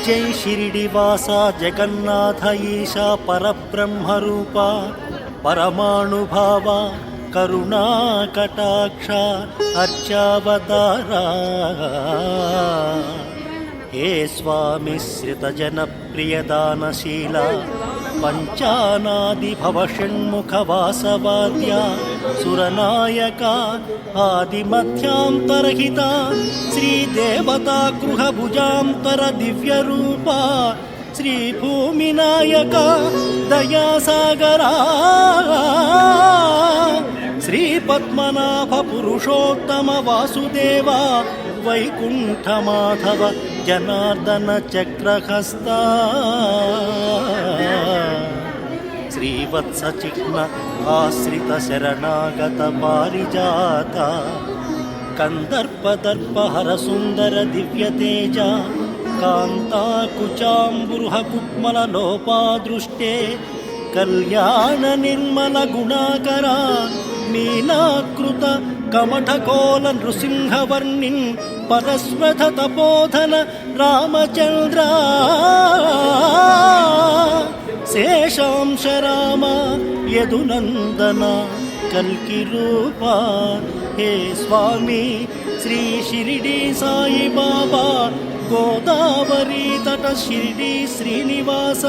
జై షిరిడివాసా జగన్నాథ ఈశా పరబ్రహ్మరూప పరమాణుభావ కరుణాకటాక్ష అర్చావతారా. హే స్వామి శ్రితజనప్రియదానశీల పంచానాది భవషణ్ముఖ వాసవాద్య సురనాయక ఆదిమధ్యాంతరహిత శ్రీదేవతా గృహభుజాంతర దివ్యరూప శ్రీభూమినాయక దయాసాగరా. శ్రీపద్మనాభ పురుషోత్తమ వాసుదేవ వైకుంఠమాధవ జనార్దన చక్రహస్త శ్రీవత్స చిహ్న ఆశ్రిత శరణాగత పారిజాత కందర్పదర్పహర సుందర దివ్యతేజ కాంతాకుచాంబృహ కుక్మల లోపాదృష్టే కళ్యాణ నిర్మల గుణాకర మీనాకృత కమఠకోల నృసింహవర్ణిన్ పరస్వథ తపోధన రామచంద్ర. శేషాంశ రామ యదునందన కల్కి రూప. హే స్వామి శ్రీ షిరిడి సాయి బాబా గోదావరి తట షిరిడి శ్రీనివాస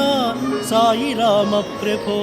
సాయి రామ ప్రభో